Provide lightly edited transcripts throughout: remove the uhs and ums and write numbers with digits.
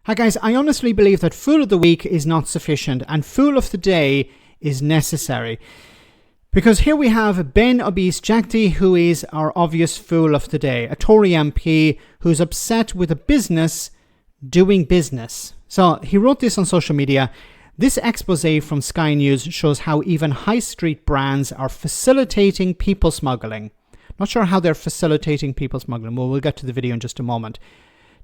Hi guys, I honestly believe that Fool of the Week is not sufficient and Fool of the Day is necessary. Because here we have Ben Obese-Jecty, who is our obvious Fool of the Day, a Tory MP who's upset with a business doing business. So he wrote this on social media. This expose from Sky News shows how even high street brands are facilitating people smuggling. Not sure how they're facilitating people smuggling. Well, we'll get to the video in just a moment.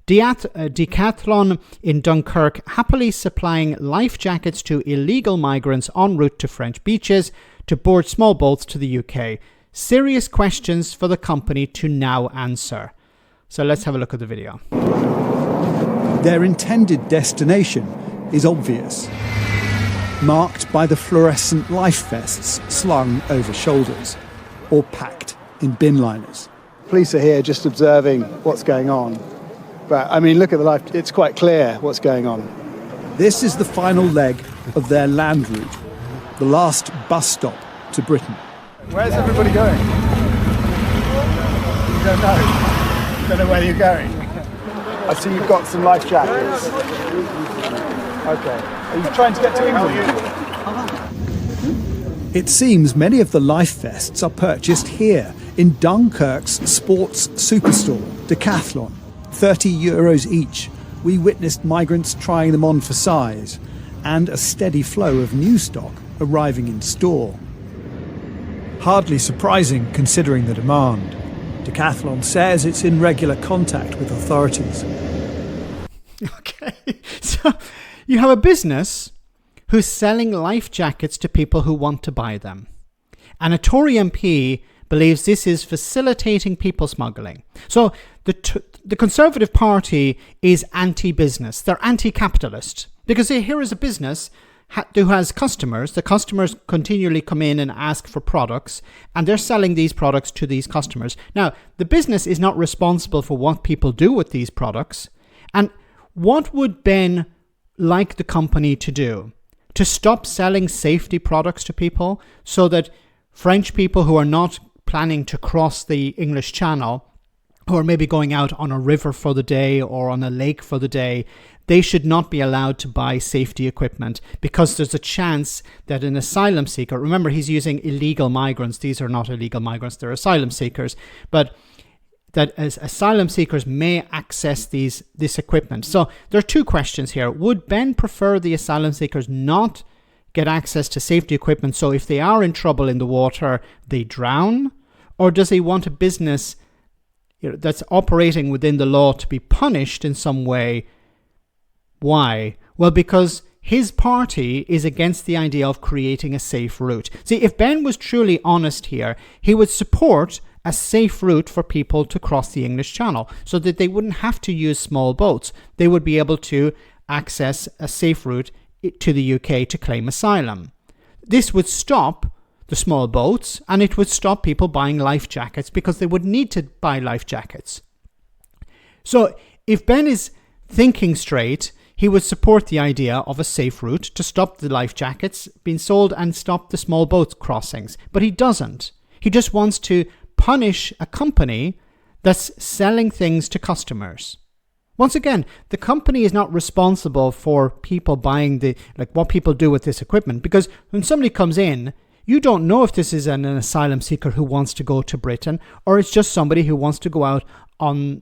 Decathlon in Dunkirk happily supplying life jackets to illegal migrants en route to French beaches to board small boats to the UK. Serious questions for the company to now answer. So let's have a look at the video. Their intended destination is obvious, marked by the fluorescent life vests slung over shoulders or packed in bin liners. Police are here just observing what's going on. But, I mean, look at the life. It's quite clear what's going on. This is the final leg of their land route, the last bus stop to Britain. Where's everybody going? You don't know? You don't know where you're going? I see you've got some life jackets. Okay. Are you trying to get to England? It seems many of the life vests are purchased here in Dunkirk's sports superstore, Decathlon. €30 each. We witnessed migrants trying them on for size and a steady flow of new stock arriving in store. Hardly surprising considering the demand. Decathlon says it's in regular contact with authorities. Okay, so you have a business who's selling life jackets to people who want to buy them. And a Tory MP believes this is facilitating people smuggling. So the Conservative Party is anti-business. They're anti-capitalist. Because here is a business who has customers. The customers continually come in and ask for products, and they're selling these products to these customers. Now, the business is not responsible for what people do with these products. And what would Ben like the company to do? To stop selling safety products to people so that French people who are not planning to cross the English Channel, who are maybe going out on a river for the day or on a lake for the day, they should not be allowed to buy safety equipment because there's a chance that an asylum seeker, remember he's using illegal migrants, these are not illegal migrants, they're asylum seekers, but that as asylum seekers may access this equipment. So there are two questions here. Would Ben prefer the asylum seekers not get access to safety equipment so if they are in trouble in the water, they drown? Or does he want a business that's operating within the law to be punished in some way? Why? Well, because his party is against the idea of creating a safe route. See, if Ben was truly honest here, he would support a safe route for people to cross the English Channel so that they wouldn't have to use small boats. They would be able to access a safe route to the UK to claim asylum. This would stop the small boats, and it would stop people buying life jackets because they would need to buy life jackets. So if Ben is thinking straight, he would support the idea of a safe route to stop the life jackets being sold and stop the small boat crossings. But he doesn't. He just wants to punish a company that's selling things to customers. Once again, the company is not responsible for people buying what people do with this equipment, because when somebody comes in, you don't know if this is an asylum seeker who wants to go to Britain or it's just somebody who wants to go out on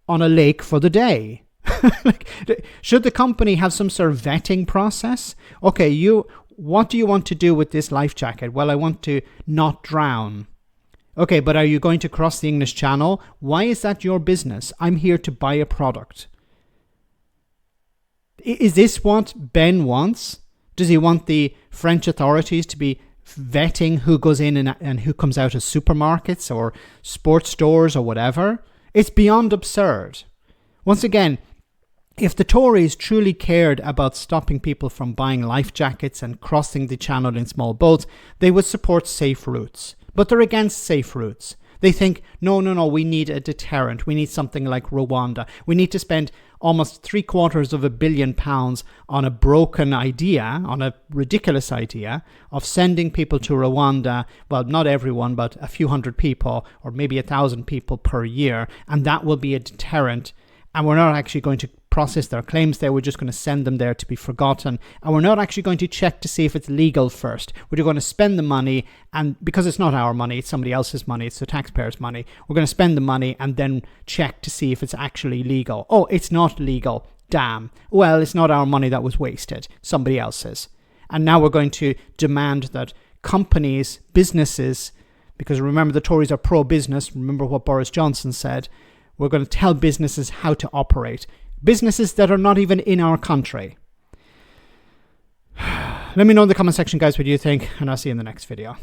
a lake for the day. Should the company have some sort of vetting process? Okay, what do you want to do with this life jacket? Well, I want to not drown. Okay, but are you going to cross the English Channel? Why is that your business? I'm here to buy a product. Is this what Ben wants? Does he want the French authorities to be vetting who goes in and who comes out of supermarkets or sports stores or whatever? It's beyond absurd. Once again, if the Tories truly cared about stopping people from buying life jackets and crossing the channel in small boats, they would support safe routes. But they're against safe routes. They think, no, we need a deterrent. We need something like Rwanda. We need to spend almost £750 million on a broken idea, on a ridiculous idea of sending people to Rwanda. Well, not everyone, but a few hundred people or maybe 1,000 people per year. And that will be a deterrent. And we're not actually going to process their claims there. We're just going to send them there to be forgotten. And we're not actually going to check to see if it's legal first. We're going to spend the money, and because it's not our money, it's somebody else's money, it's the taxpayers' money, we're going to spend the money and then check to see if it's actually legal. Oh, it's not legal. Damn. Well, it's not our money that was wasted. Somebody else's. And now we're going to demand that companies, businesses, because remember the Tories are pro-business, remember what Boris Johnson said, we're going to tell businesses how to operate. Businesses that are not even in our country. Let me know in the comment section, guys, what you think, and I'll see you in the next video.